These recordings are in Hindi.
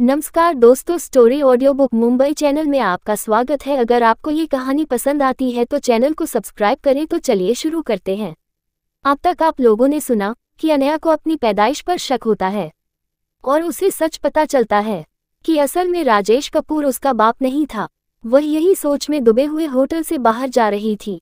नमस्कार दोस्तों, story audio book Mumbai channel में आपका स्वागत है। अगर आपको ये कहानी पसंद आती है तो चैनल को सब्सक्राइब करें। तो चलिए शुरू करते हैं। अब तक आप लोगों ने सुना कि अनया को अपनी पैदाइश पर शक होता है और उसे सच पता चलता है कि असल में राजेश कपूर उसका बाप नहीं था। वह यही सोच में डूबे हुए होटल से बाहर जा रही थी।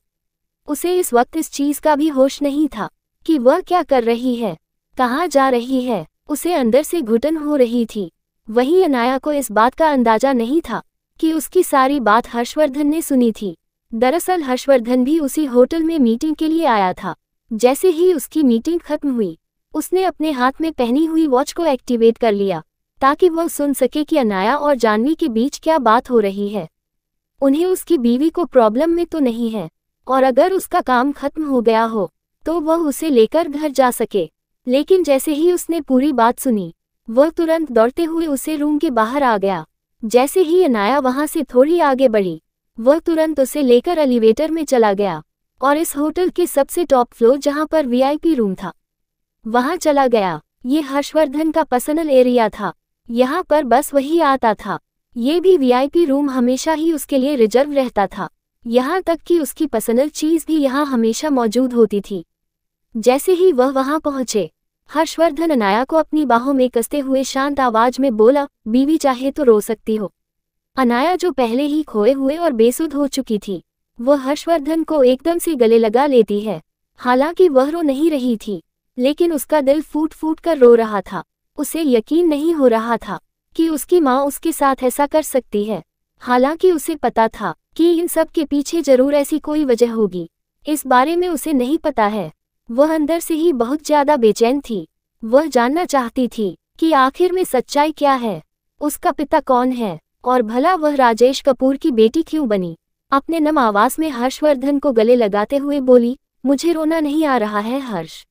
उसे इस वक्त इस चीज का भी होश नहीं था कि वह क्या कर रही है, कहाँ जा रही है। उसे अंदर से घुटन हो रही थी। वहीं अनाया को इस बात का अंदाजा नहीं था कि उसकी सारी बात हर्षवर्धन ने सुनी थी। दरअसल हर्षवर्धन भी उसी होटल में मीटिंग के लिए आया था। जैसे ही उसकी मीटिंग खत्म हुई, उसने अपने हाथ में पहनी हुई वॉच को एक्टिवेट कर लिया ताकि वह सुन सके कि अनाया और जानवी के बीच क्या बात हो रही है। उन्हें उसकी बीवी को प्रॉब्लम में तो नहीं है और अगर उसका काम खत्म हो गया हो तो वह उसे लेकर घर जा सके। लेकिन जैसे ही उसने पूरी बात सुनी, वह तुरंत दौड़ते हुए उसे रूम के बाहर आ गया। जैसे ही अनाया वहां से थोड़ी आगे बढ़ी, वह तुरंत उसे लेकर एलिवेटर में चला गया और इस होटल के सबसे टॉप फ्लोर जहां पर वीआईपी रूम था वहां चला गया। ये हर्षवर्धन का पर्सनल एरिया था, यहाँ पर बस वही आता था। ये भी वीआईपी रूम हमेशा ही उसके लिए रिजर्व रहता था, यहाँ तक कि उसकी पर्सनल चीज भी यहाँ हमेशा मौजूद होती थी। जैसे ही वह वहां पहुंचे, हर्षवर्धन अनाया को अपनी बाहों में कसते हुए शांत आवाज में बोला, बीवी चाहे तो रो सकती हो। अनाया जो पहले ही खोए हुए और बेसुध हो चुकी थी, वह हर्षवर्धन को एकदम से गले लगा लेती है। हालांकि वह रो नहीं रही थी, लेकिन उसका दिल फूट फूट कर रो रहा था। उसे यकीन नहीं हो रहा था कि उसकी माँ उसके साथ ऐसा कर सकती है। हालांकि उसे पता था कि इन सब के पीछे जरूर ऐसी कोई वजह होगी। इस बारे में उसे नहीं पता है। वह अंदर से ही बहुत ज्यादा बेचैन थी। वह जानना चाहती थी कि आखिर में सच्चाई क्या है, उसका पिता कौन है और भला वह राजेश कपूर की बेटी क्यों बनी। अपने नम आवाज में हर्षवर्धन को गले लगाते हुए बोली, मुझे रोना नहीं आ रहा है हर्ष।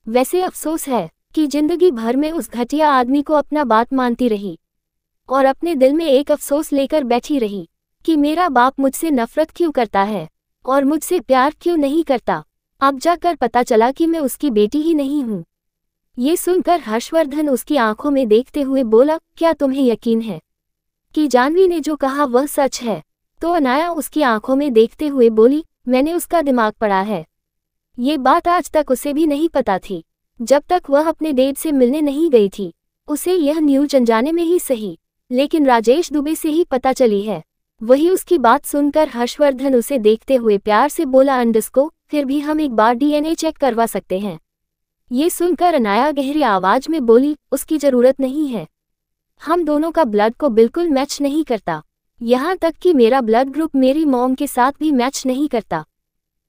वैसे अफसोस है कि जिंदगी भर में उस घटिया आदमी को अपना बात मानती रही और अपने दिल में एक अफसोस लेकर बैठी रही कि मेरा बाप मुझसे नफरत क्यों करता है और मुझसे प्यार क्यों नहीं करता। अब जाकर पता चला कि मैं उसकी बेटी ही नहीं हूँ। ये सुनकर हर्षवर्धन उसकी आंखों में देखते हुए बोला, क्या तुम्हें यकीन है कि जानवी ने जो कहा वह सच है? तो अनाया उसकी आंखों में देखते हुए बोली, मैंने उसका दिमाग पढ़ा है। ये बात आज तक उसे भी नहीं पता थी, जब तक वह अपने डैड से मिलने नहीं गई थी। उसे यह न्यूज अनजाने में ही सही, लेकिन राजेश दुबे से ही पता चली है। वही उसकी बात सुनकर हर्षवर्धन उसे देखते हुए प्यार से बोला, अंडस्को फिर भी हम एक बार डीएनए चेक करवा सकते हैं। ये सुनकर अनाया गहरी आवाज में बोली, उसकी जरूरत नहीं है। हम दोनों का ब्लड को बिल्कुल मैच नहीं करता, यहाँ तक कि मेरा ब्लड ग्रुप मेरी मॉम के साथ भी मैच नहीं करता।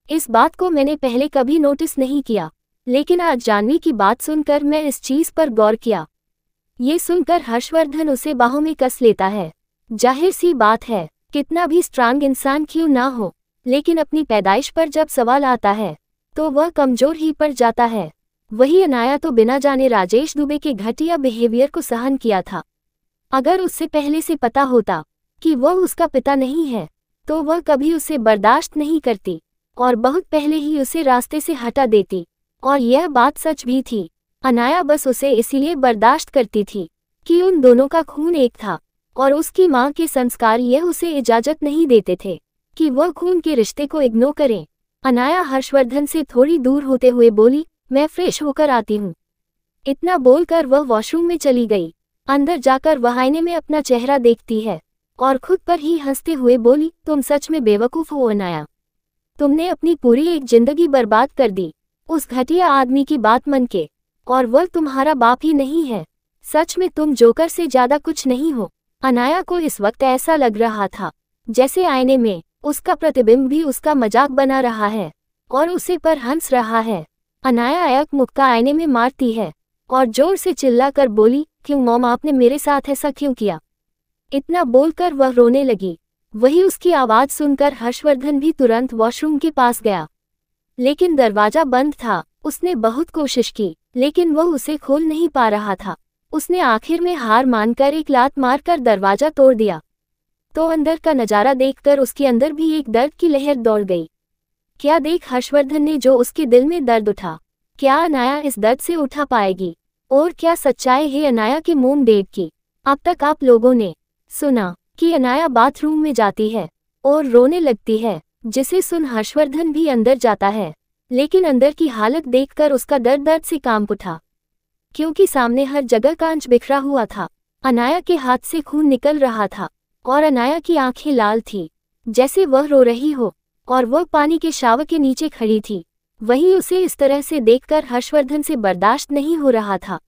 इस बात को मैंने पहले कभी नोटिस नहीं किया, लेकिन आज जानवी की बात सुनकर मैं इस चीज पर गौर किया। ये सुनकर हर्षवर्धन उसे बाहों में कस लेता है। जाहिर सी बात है, कितना भी स्ट्रांग इंसान क्यों ना हो, लेकिन अपनी पैदाइश पर जब सवाल आता है तो वह कमजोर ही पड़ जाता है। वही अनाया तो बिना जाने राजेश दुबे के घटिया बिहेवियर को सहन किया था। अगर उससे पहले से पता होता कि वह उसका पिता नहीं है तो वह कभी उसे बर्दाश्त नहीं करती और बहुत पहले ही उसे रास्ते से हटा देती। और यह बात सच भी थी। अनाया बस उसे इसीलिए बर्दाश्त करती थी कि उन दोनों का खून एक था और उसकी माँ के संस्कार यह उसे इजाजत नहीं देते थे कि वह खून के रिश्ते को इग्नोर करें। अनाया हर्षवर्धन से थोड़ी दूर होते हुए बोली, मैं फ्रेश होकर आती हूँ। इतना बोलकर वह वॉशरूम में चली गई। अंदर जाकर वह आईने में अपना चेहरा देखती है और खुद पर ही हंसते हुए बोली, तुम सच में बेवकूफ़ हो अनाया। तुमने अपनी पूरी एक जिंदगी बर्बाद कर दी उस घटिया आदमी की बात मन के, और वह तुम्हारा बाप ही नहीं है। सच में तुम जोकर से ज्यादा कुछ नहीं हो। अनाया को इस वक्त ऐसा लग रहा था जैसे आईने में उसका प्रतिबिंब भी उसका मजाक बना रहा है और उसे पर हंस रहा है। अनाया एक मुक्का आईने में मारती है और जोर से चिल्लाकर बोली, क्यों मॉम, आपने मेरे साथ ऐसा क्यों किया? इतना बोलकर वह रोने लगी। वही उसकी आवाज सुनकर हर्षवर्धन भी तुरंत वॉशरूम के पास गया, लेकिन दरवाजा बंद था। उसने बहुत कोशिश की लेकिन वह उसे खोल नहीं पा रहा था। उसने आखिर में हार मानकर एक लात मारकर दरवाजा तोड़ दिया। तो अंदर का नजारा देखकर उसके अंदर भी एक दर्द की लहर दौड़ गई। क्या देख हर्षवर्धन ने जो उसके दिल में दर्द उठा, क्या अनाया इस दर्द से उठा पाएगी? और क्या सच्चाई है अनाया के मोम डैड की? अब तक आप लोगों ने सुना कि अनाया बाथरूम में जाती है और रोने लगती है, जिसे सुन हर्षवर्धन भी अंदर जाता है। लेकिन अंदर की हालत देखकर उसका दर्द से कांप उठा, क्योंकि सामने हर जगह कांच बिखरा हुआ था। अनाया के हाथ से खून निकल रहा था और अनाया की आंखें लाल थी, जैसे वह रो रही हो, और वह पानी के शावर के नीचे खड़ी थी। वहीं उसे इस तरह से देखकर हर्षवर्धन से बर्दाश्त नहीं हो रहा था।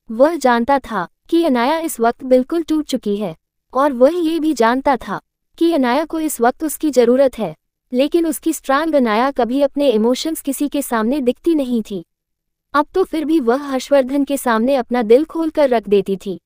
वह जानता था कि अनाया इस वक्त बिल्कुल टूट चुकी है, और वह ये भी जानता था कि अनाया को इस वक्त उसकी ज़रूरत है। लेकिन उसकी स्ट्रांग अनाया कभी अपने इमोशंस किसी के सामने दिखती नहीं थी। अब तो फिर भी वह हर्षवर्धन के सामने अपना दिल खोल कर रख देती थी।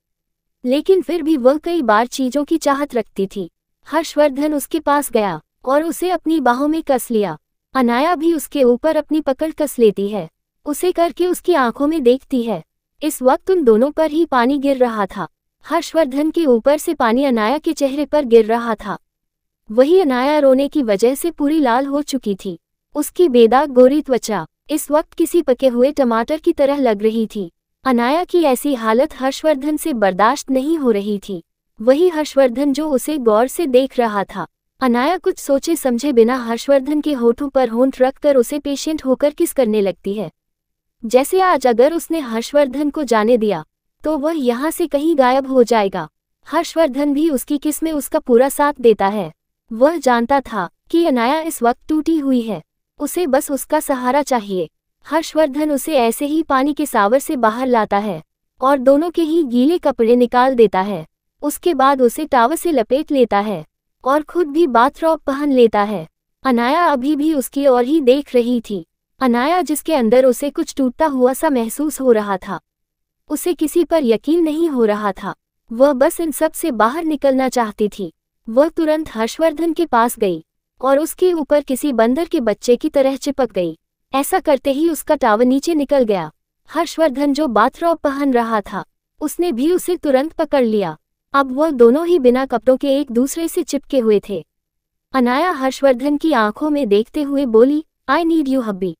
लेकिन फिर भी वह कई बार चीज़ों की चाहत रखती थी। हर्षवर्धन उसके पास गया और उसे अपनी बाहों में कस लिया। अनाया भी उसके ऊपर अपनी पकड़ कस लेती है, उसे करके उसकी आंखों में देखती है। इस वक्त उन दोनों पर ही पानी गिर रहा था। हर्षवर्धन के ऊपर से पानी अनाया के चेहरे पर गिर रहा था। वही अनाया रोने की वजह से पूरी लाल हो चुकी थी। उसकी बेदाग गोरी त्वचा इस वक्त किसी पके हुए टमाटर की तरह लग रही थी। अनाया की ऐसी हालत हर्षवर्धन से बर्दाश्त नहीं हो रही थी। वही हर्षवर्धन जो उसे गौर से देख रहा था। अनाया कुछ सोचे समझे बिना हर्षवर्धन के होठों पर होंठ रखकर उसे पेशेंट होकर किस करने लगती है, जैसे आज अगर उसने हर्षवर्धन को जाने दिया तो वह यहाँ से कहीं गायब हो जाएगा। हर्षवर्धन भी उसकी किस में उसका पूरा साथ देता है। वह जानता था कि अनाया इस वक्त टूटी हुई है, उसे बस उसका सहारा चाहिए। हर्षवर्धन उसे ऐसे ही पानी के सावर से बाहर लाता है और दोनों के ही गीले कपड़े निकाल देता है। उसके बाद उसे टावल से लपेट लेता है और खुद भी बाथरोब पहन लेता है। अनाया अभी भी उसकी ओर ही देख रही थी। अनाया जिसके अंदर उसे कुछ टूटता हुआ सा महसूस हो रहा था। उसे किसी पर यकीन नहीं हो रहा था। वह बस इन सब से बाहर निकलना चाहती थी। वह तुरंत हर्षवर्धन के पास गई और उसके ऊपर किसी बंदर के बच्चे की तरह चिपक गई। ऐसा करते ही उसका टावल नीचे निकल गया। हर्षवर्धन जो बाथरोब पहन रहा था, उसने भी उसे तुरंत पकड़ लिया। अब वह दोनों ही बिना कपड़ों के एक दूसरे से चिपके हुए थे। अनाया हर्षवर्धन की आंखों में देखते हुए बोली, I need you hubby,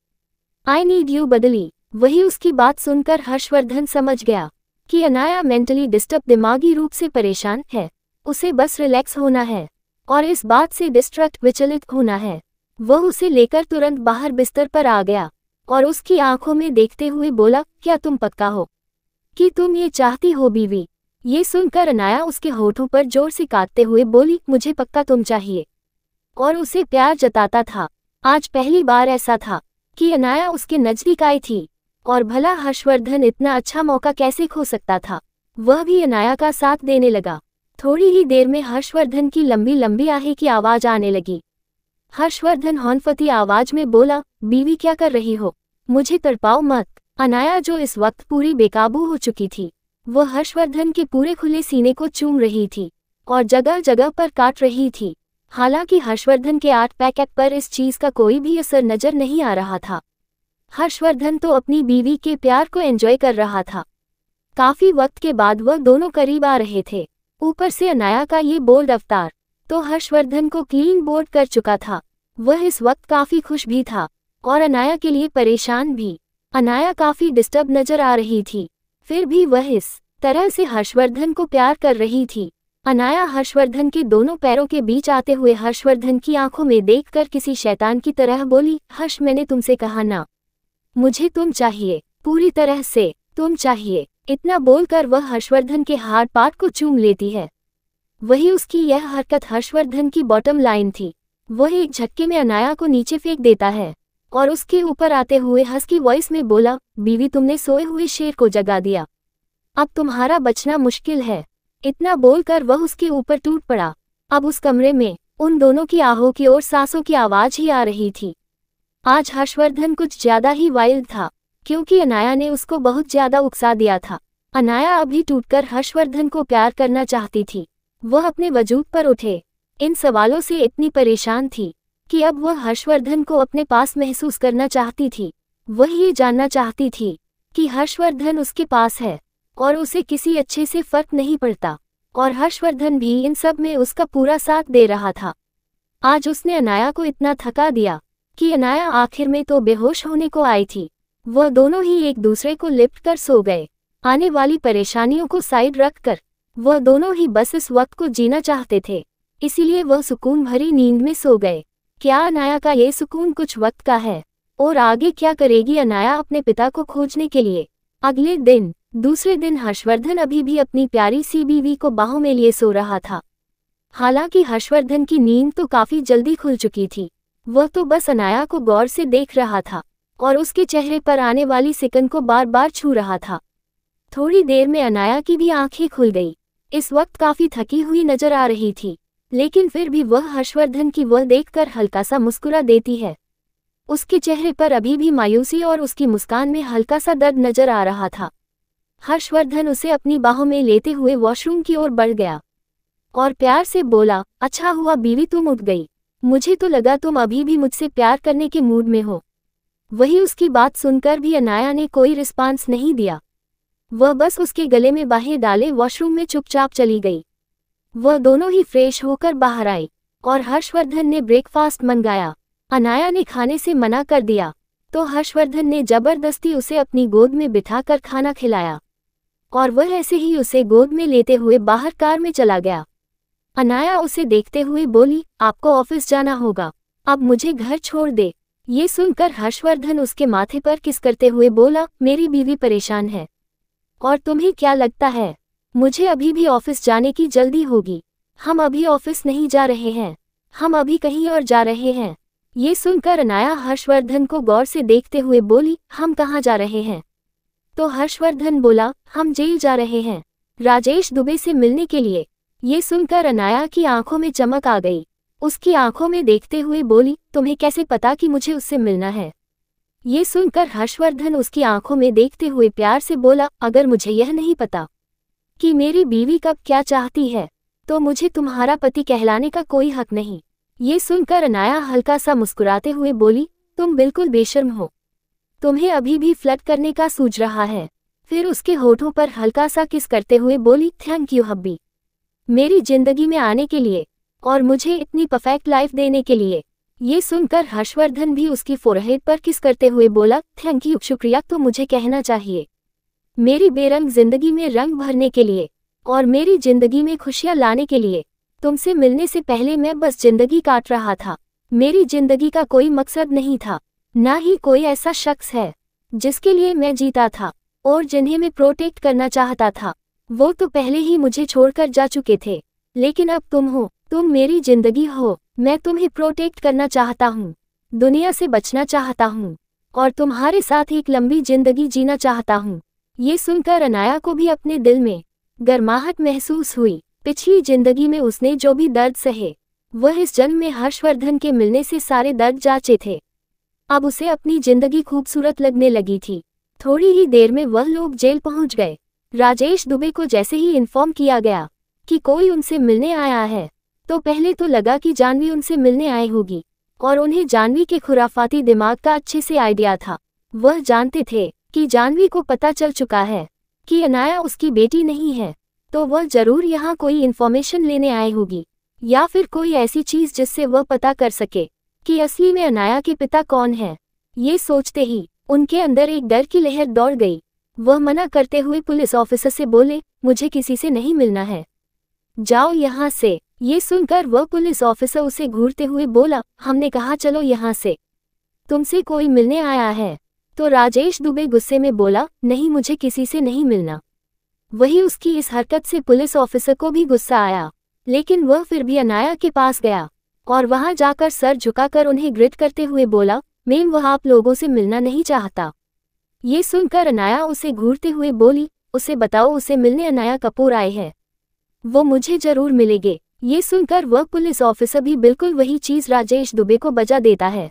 I need you badly. वही उसकी बात सुनकर हर्षवर्धन समझ गया कि अनाया मेंटली डिस्टर्ब, दिमागी रूप से परेशान है। उसे बस रिलैक्स होना है और इस बात से डिस्ट्रैक्ट, विचलित होना है। वह उसे लेकर तुरंत बाहर बिस्तर पर आ गया और उसकी आंखों में देखते हुए बोला, क्या तुम पक्का हो कि तुम ये चाहती हो बीवी? ये सुनकर अनाया उसके होठों पर जोर से काटते हुए बोली, मुझे पक्का तुम चाहिए। और उसे प्यार जताता था। आज पहली बार ऐसा था कि अनाया उसके नजदीक आई थी, और भला हर्षवर्धन इतना अच्छा मौका कैसे खो सकता था। वह भी अनाया का साथ देने लगा। थोड़ी ही देर में हर्षवर्धन की लंबी लंबी आहें की आवाज आने लगी। हर्षवर्धन हौनफती आवाज में बोला, बीवी क्या कर रही हो, मुझे तड़पाओ मत। अनाया जो इस वक्त पूरी बेकाबू हो चुकी थी, वह हर्षवर्धन के पूरे खुले सीने को चूम रही थी और जगह जगह पर काट रही थी। हालांकि हर्षवर्धन के 8 पैकेट पर इस चीज का कोई भी असर नजर नहीं आ रहा था। हर्षवर्धन तो अपनी बीवी के प्यार को एंजॉय कर रहा था। काफी वक्त के बाद वह दोनों करीब आ रहे थे। ऊपर से अनाया का ये बोल्ड अवतार तो हर्षवर्धन को क्लीन बोर्ड कर चुका था। वह इस वक्त काफी खुश भी था और अनाया के लिए परेशान भी। अनाया काफी डिस्टर्ब नजर आ रही थी, फिर भी वह इस तरह से हर्षवर्धन को प्यार कर रही थी। अनाया हर्षवर्धन के दोनों पैरों के बीच आते हुए हर्षवर्धन की आंखों में देखकर किसी शैतान की तरह बोली, हर्ष मैंने तुमसे कहा ना, मुझे तुम चाहिए, पूरी तरह से तुम चाहिए। इतना बोलकर वह हर्षवर्धन के हार्ड पार्ट को चूम लेती है। वही उसकी यह हरकत हर्षवर्धन की बॉटम लाइन थी। वह एक झटके में अनाया को नीचे फेंक देता है और उसके ऊपर आते हुए हस्की वॉइस में बोला, बीवी तुमने सोए हुए शेर को जगा दिया, अब तुम्हारा बचना मुश्किल है। इतना बोलकर वह उसके ऊपर टूट पड़ा। अब उस कमरे में उन दोनों की आहों की और सांसों की आवाज ही आ रही थी। आज हर्षवर्धन कुछ ज्यादा ही वाइल्ड था, क्योंकि अनाया ने उसको बहुत ज्यादा उकसा दिया था। अनाया अभी टूटकर हर्षवर्धन को प्यार करना चाहती थी। वह अपने वजूद पर उठे इन सवालों से इतनी परेशान थी कि अब वह हर्षवर्धन को अपने पास महसूस करना चाहती थी। वह ये जानना चाहती थी कि हर्षवर्धन उसके पास है और उसे किसी अच्छे से फर्क नहीं पड़ता, और हर्षवर्धन भी इन सब में उसका पूरा साथ दे रहा था। आज उसने अनाया को इतना थका दिया कि अनाया आखिर में तो बेहोश होने को आई थी। वह दोनों ही एक दूसरे को लिपट कर सो गए। आने वाली परेशानियों को साइड रखकर वह दोनों ही बस इस वक्त को जीना चाहते थे, इसीलिए वह सुकून भरी नींद में सो गए। क्या अनाया का ये सुकून कुछ वक्त का है? और आगे क्या करेगी अनाया अपने पिता को खोजने के लिए? अगले दिन, दूसरे दिन हर्षवर्धन अभी भी अपनी प्यारी सी बीवी को बाहों में लिए सो रहा था। हालांकि हर्षवर्धन की नींद तो काफी जल्दी खुल चुकी थी। वह तो बस अनाया को गौर से देख रहा था और उसके चेहरे पर आने वाली सिकन को बार बार छू रहा था। थोड़ी देर में अनाया की भी आंखें खुल गई। इस वक्त काफी थकी हुई नजर आ रही थी, लेकिन फिर भी वह हर्षवर्धन की वह देखकर हल्का सा मुस्कुरा देती है। उसके चेहरे पर अभी भी मायूसी और उसकी मुस्कान में हल्का सा दर्द नजर आ रहा था। हर्षवर्धन उसे अपनी बाहों में लेते हुए वॉशरूम की ओर बढ़ गया और प्यार से बोला, अच्छा हुआ बीवी तुम उठ गई, मुझे तो लगा तुम अभी भी मुझसे प्यार करने के मूड में हो। वही उसकी बात सुनकर भी अनाया ने कोई रिस्पांस नहीं दिया। वह बस उसके गले में बाहें डाले वॉशरूम में चुपचाप चली गई। वह दोनों ही फ्रेश होकर बाहर आई और हर्षवर्धन ने ब्रेकफास्ट मंगाया। अनाया ने खाने से मना कर दिया तो हर्षवर्धन ने जबरदस्ती उसे अपनी गोद में बिठाकर खाना खिलाया और वह ऐसे ही उसे गोद में लेते हुए बाहर कार में चला गया। अनाया उसे देखते हुए बोली, आपको ऑफिस जाना होगा, अब मुझे घर छोड़ दे। ये सुनकर हर्षवर्धन उसके माथे पर किस करते हुए बोला, मेरी बीवी परेशान है और तुम्हें क्या लगता है मुझे अभी भी ऑफिस जाने की जल्दी होगी? हम अभी ऑफिस नहीं जा रहे हैं, हम अभी कहीं और जा रहे हैं। ये सुनकर अनाया हर्षवर्धन को गौर से देखते हुए बोली, हम कहाँ जा रहे हैं? तो हर्षवर्धन बोला, हम जेल जा रहे हैं, राजेश दुबे से मिलने के लिए। ये सुनकर अनाया की आंखों में चमक आ गई। उसकी आंखों में देखते हुए बोली, तुम्हें कैसे पता कि मुझे उससे मिलना है? ये सुनकर हर्षवर्धन उसकी आंखों में देखते हुए प्यार से बोला, अगर मुझे यह नहीं पता कि मेरी बीवी कब क्या चाहती है तो मुझे तुम्हारा पति कहलाने का कोई हक नहीं। ये सुनकर अनाया हल्का सा मुस्कुराते हुए बोली, तुम बिल्कुल बेशर्म हो, तुम्हें अभी भी फ्लर्ट करने का सूझ रहा है। फिर उसके होठों पर हल्का सा किस करते हुए बोली, थैंक यू हब्बी, मेरी जिंदगी में आने के लिए और मुझे इतनी परफेक्ट लाइफ देने के लिए। ये सुनकर हर्षवर्धन भी उसकी फोरहेड पर किस करते हुए बोला, थैंक यू, शुक्रिया तो मुझे कहना चाहिए, मेरी बेरंग जिंदगी में रंग भरने के लिए और मेरी जिंदगी में खुशियां लाने के लिए। तुमसे मिलने से पहले मैं बस जिंदगी काट रहा था, मेरी जिंदगी का कोई मकसद नहीं था, ना ही कोई ऐसा शख्स है जिसके लिए मैं जीता था और जिन्हें मैं प्रोटेक्ट करना चाहता था, वो तो पहले ही मुझे छोड़कर जा चुके थे। लेकिन अब तुम हो, तुम मेरी जिंदगी हो, मैं तुम्हें प्रोटेक्ट करना चाहता हूँ, दुनिया से बचना चाहता हूँ और तुम्हारे साथ एक लंबी जिंदगी जीना चाहता हूँ। ये सुनकर अनाया को भी अपने दिल में गर्माहट महसूस हुई। पिछली जिंदगी में उसने जो भी दर्द सहे, वह इस जन्म में हर्षवर्धन के मिलने से सारे दर्द जाचे थे। अब उसे अपनी जिंदगी खूबसूरत लगने लगी थी। थोड़ी ही देर में वह लोग जेल पहुंच गए। राजेश दुबे को जैसे ही इन्फॉर्म किया गया कि कोई उनसे मिलने आया है, तो पहले तो लगा कि जानवी उनसे मिलने आई होगी और उन्हें जानवी के खुराफाती दिमाग का अच्छे से आइडिया था। वह जानते थे कि जानवी को पता चल चुका है कि अनाया उसकी बेटी नहीं है, तो वह जरूर यहाँ कोई इन्फॉर्मेशन लेने आई होगी या फिर कोई ऐसी चीज जिससे वह पता कर सके कि असली में अनाया के पिता कौन है। ये सोचते ही उनके अंदर एक डर की लहर दौड़ गई। वह मना करते हुए पुलिस ऑफिसर से बोले, मुझे किसी से नहीं मिलना है, जाओ यहाँ से। ये सुनकर वह पुलिस ऑफिसर उसे घूरते हुए बोला, हमने कहा चलो यहाँ से, तुमसे कोई मिलने आया है। तो राजेश दुबे गुस्से में बोला, नहीं, मुझे किसी से नहीं मिलना। वही उसकी इस हरकत से पुलिस ऑफिसर को भी गुस्सा आया, लेकिन वह फिर भी अनाया के पास गया और वहां जाकर सर झुकाकर उन्हें ग्रिट करते हुए बोला, मैम वह आप लोगों से मिलना नहीं चाहता। ये सुनकर अनाया उसे घूरते हुए बोली, उसे बताओ, उसे मिलने अनाया कपूर आए हैं, वो मुझे जरूर मिलेंगे। ये सुनकर वह पुलिस ऑफिसर भी बिल्कुल वही चीज राजेश दुबे को बजा देता है।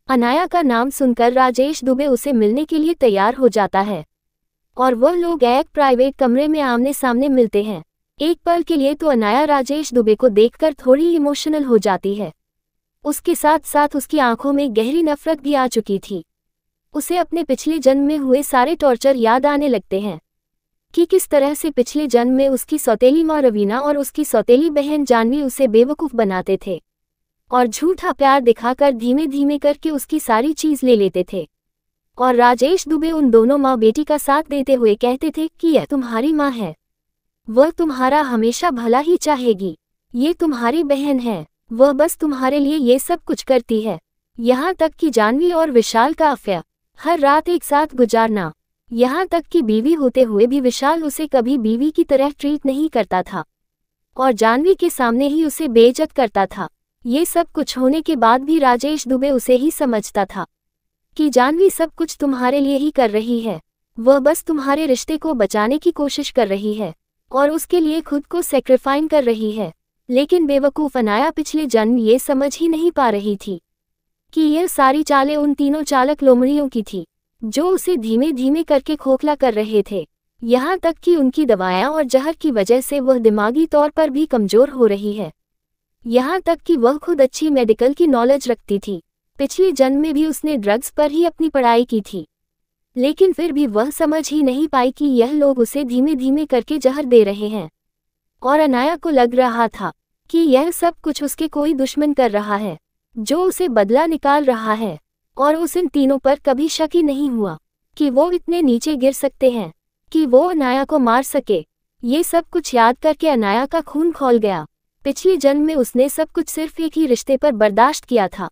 अनाया का नाम सुनकर राजेश दुबे उसे मिलने के लिए तैयार हो जाता है और वह लोग एक प्राइवेट कमरे में आमने सामने मिलते हैं। एक पल के लिए तो अनाया राजेश दुबे को देखकर थोड़ी इमोशनल हो जाती है। उसके साथ साथ उसकी आंखों में गहरी नफरत भी आ चुकी थी। उसे अपने पिछले जन्म में हुए सारे टॉर्चर याद आने लगते हैं कि किस तरह से पिछले जन्म में उसकी सौतेली माँ रवीना और उसकी सौतेली बहन जानवी उसे बेवकूफ़ बनाते थे और झूठा प्यार दिखाकर धीमे धीमे करके उसकी सारी चीज़ ले लेते थे। और राजेश दुबे उन दोनों माँ बेटी का साथ देते हुए कहते थे कि यह तुम्हारी माँ है, वह तुम्हारा हमेशा भला ही चाहेगी। ये तुम्हारी बहन है, वह बस तुम्हारे लिए ये सब कुछ करती है। यहाँ तक कि जाह्नवी और विशाल का अफेयर, हर रात एक साथ गुजारना, यहाँ तक कि बीवी होते हुए भी विशाल उसे कभी बीवी की तरह ट्रीट नहीं करता था और जाह्नवी के सामने ही उसे बेइज्जत करता था। ये सब कुछ होने के बाद भी राजेश दुबे उसे ही समझता था कि जाह्नवी सब कुछ तुम्हारे लिए ही कर रही है, वह बस तुम्हारे रिश्ते को बचाने की कोशिश कर रही है और उसके लिए खुद को सैक्रिफाइस कर रही है। लेकिन बेवकूफ़ अनाया पिछले जन्म ये समझ ही नहीं पा रही थी कि यह सारी चालें उन तीनों चालक लोमड़ियों की थी जो उसे धीमे धीमे करके खोखला कर रहे थे। यहाँ तक कि उनकी दवाएं और जहर की वजह से वह दिमागी तौर पर भी कमज़ोर हो रही है। यहाँ तक कि वह खुद अच्छी मेडिकल की नॉलेज रखती थी, पिछले जन्म में भी उसने ड्रग्स पर ही अपनी पढ़ाई की थी, लेकिन फिर भी वह समझ ही नहीं पाई कि यह लोग उसे धीमे धीमे करके जहर दे रहे हैं। और अनाया को लग रहा था कि यह सब कुछ उसके कोई दुश्मन कर रहा है जो उसे बदला निकाल रहा है, और उस इन तीनों पर कभी शक ही नहीं हुआ कि वो इतने नीचे गिर सकते हैं कि वो अनाया को मार सके। ये सब कुछ याद करके अनाया का खून खौल गया। पिछले जन्म में उसने सब कुछ सिर्फ एक ही रिश्ते पर बर्दाश्त किया था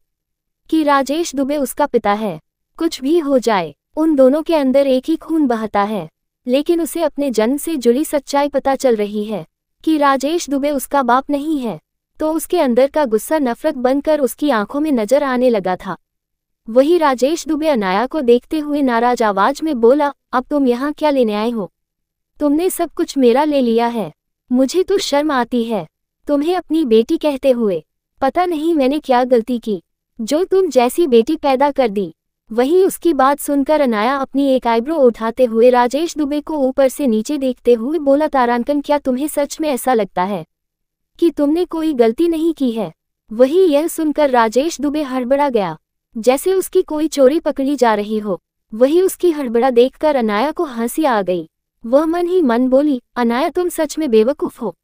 कि राजेश दुबे उसका पिता है। कुछ भी हो जाए, उन दोनों के अंदर एक ही खून बहता है। लेकिन उसे अपने जन्म से जुड़ी सच्चाई पता चल रही है कि राजेश दुबे उसका बाप नहीं है, तो उसके अंदर का गुस्सा नफरत बनकर उसकी आंखों में नजर आने लगा था। वही राजेश दुबे अनाया को देखते हुए नाराज आवाज में बोला, अब तुम यहाँ क्या लेने आए हो? तुमने सब कुछ मेरा ले लिया है, मुझे तो शर्म आती है तुम्हें अपनी बेटी कहते हुए। पता नहीं मैंने क्या गलती की जो तुम जैसी बेटी पैदा कर दी। वहीं उसकी बात सुनकर अनाया अपनी एक आईब्रो उठाते हुए राजेश दुबे को ऊपर से नीचे देखते हुए बोला, तारांकन क्या तुम्हें सच में ऐसा लगता है कि तुमने कोई गलती नहीं की है? वही यह सुनकर राजेश दुबे हड़बड़ा गया, जैसे उसकी कोई चोरी पकड़ी जा रही हो। वही उसकी हड़बड़ा देखकर अनाया को हंसी आ गई। वह मन ही मन बोली, अनाया तुम सच में बेवकूफ़ हो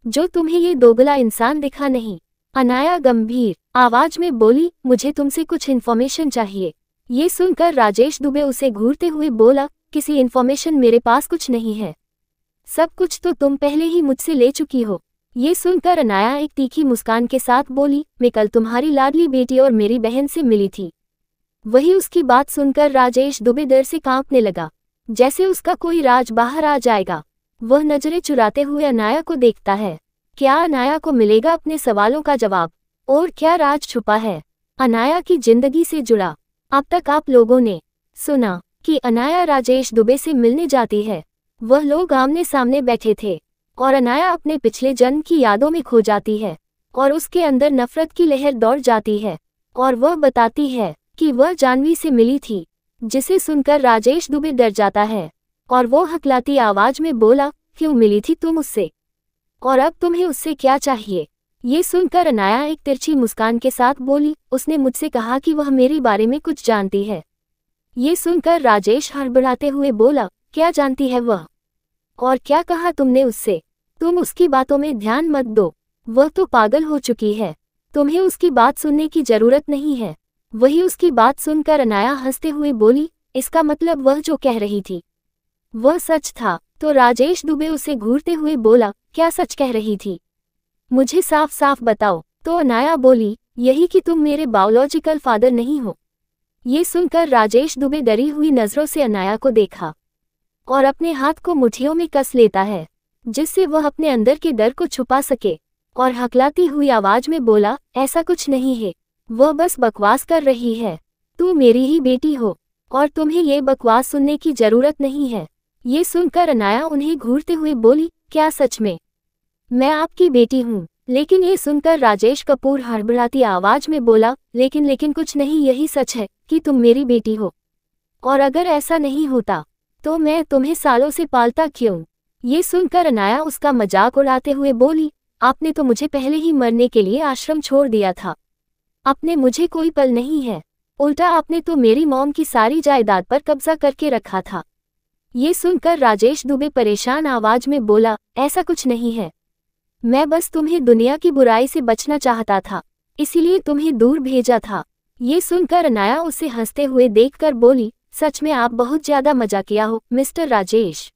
जो तुम्हें ये दोगला इंसान दिखा नहीं। अनाया गंभीर आवाज में बोली, मुझे तुमसे कुछ इन्फॉर्मेशन चाहिए। ये सुनकर राजेश दुबे उसे घूरते हुए बोला, किसी इन्फॉर्मेशन मेरे पास कुछ नहीं है, सब कुछ तो तुम पहले ही मुझसे ले चुकी हो। ये सुनकर अनाया एक तीखी मुस्कान के साथ बोली, मैं कल तुम्हारी लाडली बेटी और मेरी बहन से मिली थी। वही उसकी बात सुनकर राजेश दुबे डर से कांपने लगा, जैसे उसका कोई राज बाहर आ जाएगा। वह नजरें चुराते हुए अनाया को देखता है। क्या अनाया को मिलेगा अपने सवालों का जवाब? और क्या राज छुपा है अनाया की जिंदगी से जुड़ा? अब तक आप लोगों ने सुना कि अनाया राजेश दुबे से मिलने जाती है। वह लोग आमने सामने बैठे थे और अनाया अपने पिछले जन्म की यादों में खो जाती है और उसके अंदर नफरत की लहर दौड़ जाती है और वह बताती है कि वह जाह्नवी से मिली थी, जिसे सुनकर राजेश दुबे डर जाता है और वो हकलाती आवाज में बोला, क्यों मिली थी तुम उससे और अब तुम्हें उससे क्या चाहिए? ये सुनकर अनाया एक तिरछी मुस्कान के साथ बोली, उसने मुझसे कहा कि वह मेरे बारे में कुछ जानती है। ये सुनकर राजेश हड़बड़ाते हुए बोला, क्या जानती है वह? और क्या कहा तुमने उससे? तुम उसकी बातों में ध्यान मत दो, वह तो पागल हो चुकी है, तुम्हें उसकी बात सुनने की जरूरत नहीं है। वही उसकी बात सुनकर अनाया हंसते हुए बोली, इसका मतलब वह जो कह रही थी वह सच था? तो राजेश दुबे उसे घूरते हुए बोला, क्या सच कह रही थी? मुझे साफ साफ बताओ। तो अनाया बोली, यही कि तुम मेरे बायोलॉजिकल फादर नहीं हो। ये सुनकर राजेश दुबे डरी हुई नजरों से अनाया को देखा और अपने हाथ को मुट्ठियों में कस लेता है, जिससे वह अपने अंदर के डर को छुपा सके, और हकलाती हुई आवाज में बोला, ऐसा कुछ नहीं है, वह बस बकवास कर रही है। तू मेरी ही बेटी हो और तुम्हें ये बकवास सुनने की जरूरत नहीं है। ये सुनकर अनाया उन्हें घूरते हुए बोली, क्या सच में मैं आपकी बेटी हूँ? लेकिन ये सुनकर राजेश कपूर हड़बड़ाती आवाज में बोला, लेकिन कुछ नहीं, यही सच है कि तुम मेरी बेटी हो, और अगर ऐसा नहीं होता तो मैं तुम्हें सालों से पालता क्यों? ये सुनकर अनाया उसका मजाक उड़ाते हुए बोली, आपने तो मुझे पहले ही मरने के लिए आश्रम छोड़ दिया था, आपने मुझे कोई पल नहीं है, उल्टा आपने तो मेरी मॉम की सारी जायदाद पर कब्जा करके रखा था। ये सुनकर राजेश दुबे परेशान आवाज में बोला, ऐसा कुछ नहीं है, मैं बस तुम्हें दुनिया की बुराई से बचना चाहता था, इसीलिए तुम्हें दूर भेजा था। ये सुनकर अनाया उसे हंसते हुए देखकर बोली, सच में आप बहुत ज्यादा मजाकिया हो मिस्टर राजेश।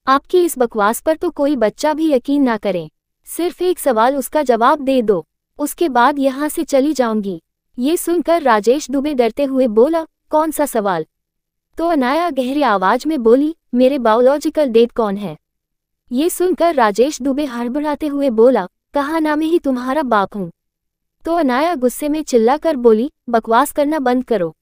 आपकी इस बकवास पर तो कोई बच्चा भी यकीन ना करे। सिर्फ एक सवाल उसका जवाब दे दो, उसके बाद यहाँ से चली जाऊंगी। ये सुनकर राजेश दुबे डरते हुए बोला, कौन सा सवाल? तो अनाया गहरी आवाज में बोली, मेरे बायोलॉजिकल डैड कौन है? ये सुनकर राजेश दुबे हड़बड़ाते हुए बोला, कहा ना मैं ही तुम्हारा बाप हूँ। तो अनाया गुस्से में चिल्लाकर बोली, बकवास करना बंद करो।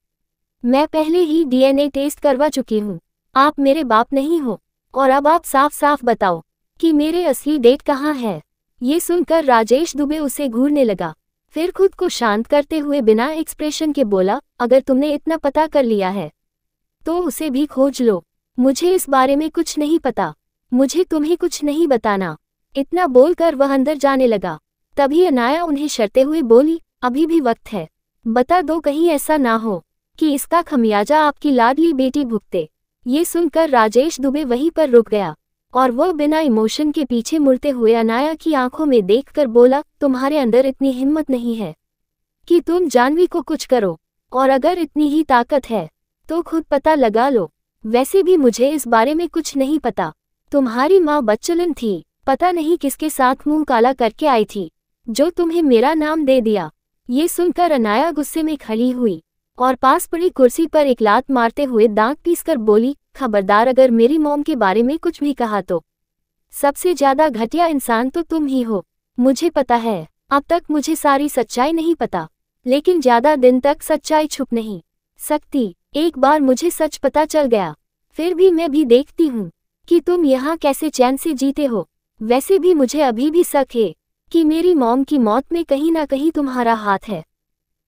मैं पहले ही DNA टेस्ट करवा चुकी हूँ। आप मेरे बाप नहीं हो, और अब आप साफ साफ बताओ कि मेरे असली डैड कहाँ है। ये सुनकर राजेश दुबे उसे घूरने लगा, फिर खुद को शांत करते हुए बिना एक्सप्रेशन के बोला, अगर तुमने इतना पता कर लिया है तो उसे भी खोज लो। मुझे इस बारे में कुछ नहीं पता, मुझे तुम्हें कुछ नहीं बताना। इतना बोलकर वह अंदर जाने लगा। तभी अनाया उन्हें शर्ते हुए बोली, अभी भी वक्त है, बता दो, कहीं ऐसा ना हो कि इसका खमियाजा आपकी लाडली बेटी भुगते। ये सुनकर राजेश दुबे वहीं पर रुक गया और वह बिना इमोशन के पीछे मुड़ते हुए अनाया की आंखों में देखकर बोला, तुम्हारे अंदर इतनी हिम्मत नहीं है कि तुम जानवी को कुछ करो, और अगर इतनी ही ताकत है तो खुद पता लगा लो। वैसे भी मुझे इस बारे में कुछ नहीं पता। तुम्हारी माँ बच्चलन थी, पता नहीं किसके साथ मुंह काला करके आई थी जो तुम्हें मेरा नाम दे दिया। ये सुनकर अनाया गुस्से में खड़ी हुई और पास पड़ी कुर्सी पर एक लात मारते हुए दांत पीसकर बोली, खबरदार अगर मेरी मॉम के बारे में कुछ भी कहा तो सबसे ज्यादा घटिया इंसान तो तुम ही हो। मुझे पता है, अब तक मुझे सारी सच्चाई नहीं पता, लेकिन ज्यादा दिन तक सच्चाई छुप नहीं सकती। एक बार मुझे सच पता चल गया, फिर भी मैं भी देखती हूँ कि तुम यहाँ कैसे चैन से जीते हो। वैसे भी मुझे अभी भी शक है कि मेरी मॉम की मौत में कहीं ना कहीं तुम्हारा हाथ है।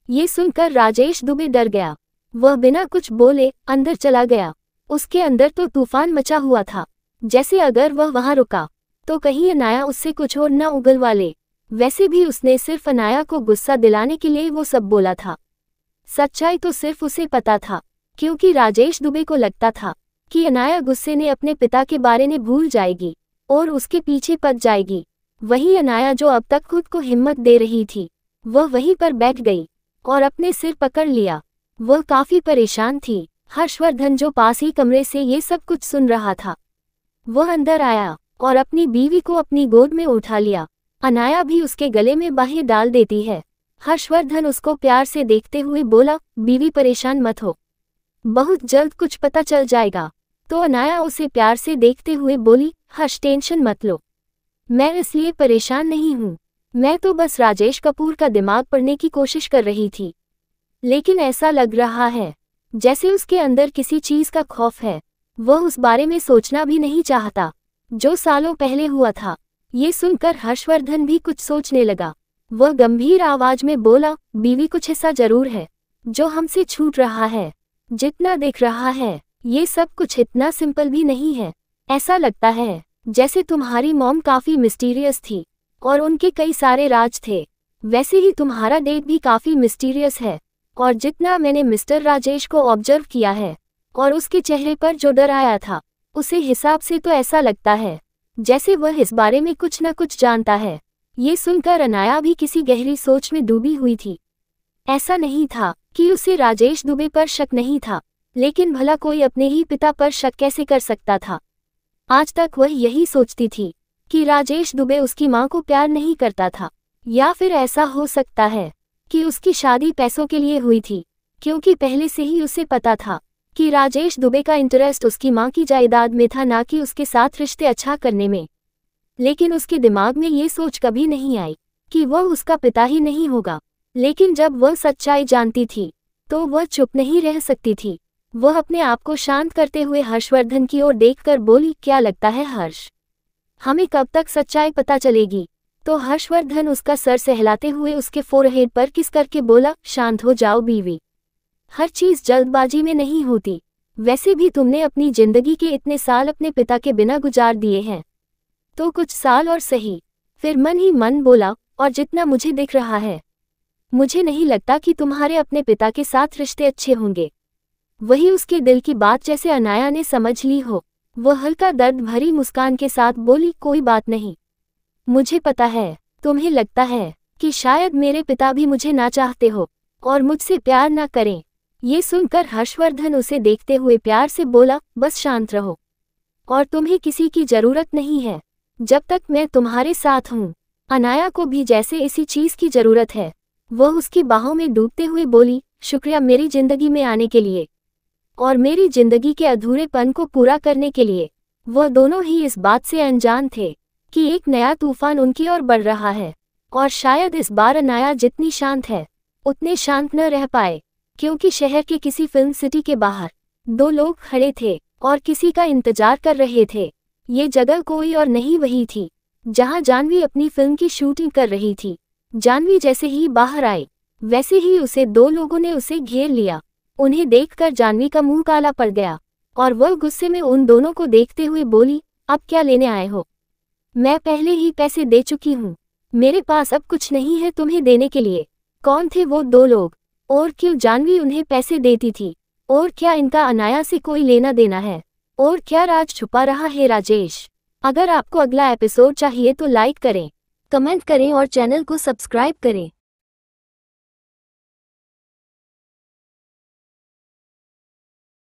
ये सुनकर राजेश दुबे डर गया। वह बिना कुछ बोले अंदर चला गया। उसके अंदर तो तूफान मचा हुआ था, जैसे अगर वह वहां रुका तो कहीं अनाया उससे कुछ और न उगलवा ले। वैसे भी उसने सिर्फ अनाया को गुस्सा दिलाने के लिए वो सब बोला था। सच्चाई तो सिर्फ उसे पता था, क्योंकि राजेश दुबे को लगता था कि अनाया गुस्से ने अपने पिता के बारे में भूल जाएगी और उसके पीछे पड़ जाएगी। वही अनाया जो अब तक खुद को हिम्मत दे रही थी, वह वहीं पर बैठ गई और अपने सिर पकड़ लिया। वह काफी परेशान थी। हर्षवर्धन जो पास ही कमरे से ये सब कुछ सुन रहा था, वह अंदर आया और अपनी बीवी को अपनी गोद में उठा लिया। अनाया भी उसके गले में बाहें डाल देती है। हर्षवर्धन उसको प्यार से देखते हुए बोला, बीवी परेशान मत हो, बहुत जल्द कुछ पता चल जाएगा। तो अनाया उसे प्यार से देखते हुए बोली, हर्ष टेंशन मत लो, मैं इसलिए परेशान नहीं हूँ, मैं तो बस राजेश कपूर का दिमाग पढ़ने की कोशिश कर रही थी। लेकिन ऐसा लग रहा है जैसे उसके अंदर किसी चीज का खौफ है। वह उस बारे में सोचना भी नहीं चाहता जो सालों पहले हुआ था। ये सुनकर हर्षवर्धन भी कुछ सोचने लगा। वह गंभीर आवाज में बोला, बीवी कुछ ऐसा जरूर है जो हमसे छूट रहा है। जितना दिख रहा है ये सब कुछ इतना सिंपल भी नहीं है। ऐसा लगता है जैसे तुम्हारी मॉम काफी मिस्टीरियस थी और उनके कई सारे राज थे। वैसे ही तुम्हारा डैड भी काफी मिस्टीरियस है, और जितना मैंने मिस्टर राजेश को ऑब्जर्व किया है और उसके चेहरे पर जो डर आया था, उसे हिसाब से तो ऐसा लगता है जैसे वह इस बारे में कुछ न कुछ जानता है। ये सुनकर अनाया भी किसी गहरी सोच में डूबी हुई थी। ऐसा नहीं था कि उसे राजेश दुबे पर शक नहीं था, लेकिन भला कोई अपने ही पिता पर शक कैसे कर सकता था। आज तक वह यही सोचती थी कि राजेश दुबे उसकी मां को प्यार नहीं करता था, या फिर ऐसा हो सकता है कि उसकी शादी पैसों के लिए हुई थी, क्योंकि पहले से ही उसे पता था कि राजेश दुबे का इंटरेस्ट उसकी मां की जायदाद में था, ना कि उसके साथ रिश्ते अच्छा करने में। लेकिन उसके दिमाग में ये सोच कभी नहीं आई कि वह उसका पिता ही नहीं होगा। लेकिन जब वह सच्चाई जानती थी तो वह चुप नहीं रह सकती थी। वह अपने आप को शांत करते हुए हर्षवर्धन की ओर देखकर बोली, क्या लगता है हर्ष, हमें कब तक सच्चाई पता चलेगी? तो हर्षवर्धन उसका सर सहलाते हुए उसके फोरहेड पर किस करके बोला, शांत हो जाओ बीवी, हर चीज जल्दबाजी में नहीं होती। वैसे भी तुमने अपनी जिंदगी के इतने साल अपने पिता के बिना गुजार दिए हैं, तो कुछ साल और सही। फिर मन ही मन बोला, और जितना मुझे दिख रहा है मुझे नहीं लगता कि तुम्हारे अपने पिता के साथ रिश्ते अच्छे होंगे। वही उसके दिल की बात जैसे अनाया ने समझ ली हो। वह हल्का दर्द भरी मुस्कान के साथ बोली, कोई बात नहीं, मुझे पता है तुम्हें लगता है कि शायद मेरे पिता भी मुझे ना चाहते हो और मुझसे प्यार ना करें। ये सुनकर हर्षवर्धन उसे देखते हुए प्यार से बोला, बस शांत रहो और तुम्हें किसी की जरूरत नहीं है जब तक मैं तुम्हारे साथ हूँ। अनाया को भी जैसे इसी चीज की जरूरत है। वह उसकी बाहों में डूबते हुए बोली, शुक्रिया मेरी जिंदगी में आने के लिए और मेरी जिंदगी के अधूरेपन को पूरा करने के लिए। वह दोनों ही इस बात से अनजान थे कि एक नया तूफान उनकी ओर बढ़ रहा है और शायद इस बार अनाया जितनी शांत है उतने शांत न रह पाए, क्योंकि शहर के किसी फिल्म सिटी के बाहर दो लोग खड़े थे और किसी का इंतजार कर रहे थे। ये जगह कोई और नहीं वही थी जहां जानवी अपनी फिल्म की शूटिंग कर रही थी। जानवी जैसे ही बाहर आई वैसे ही उसे दो लोगों ने उसे घेर लिया। उन्हें देखकर जानवी का मुंह काला पड़ गया और वह गुस्से में उन दोनों को देखते हुए बोली, अब क्या लेने आए हो? मैं पहले ही पैसे दे चुकी हूँ, मेरे पास अब कुछ नहीं है तुम्हें देने के लिए। कौन थे वो दो लोग और क्यों जानवी उन्हें पैसे देती थी? और क्या इनका अनाया से कोई लेना देना है? और क्या राज छुपा रहा है राजेश? अगर आपको अगला एपिसोड चाहिए तो लाइक करें, कमेंट करें और चैनल को सब्सक्राइब करें।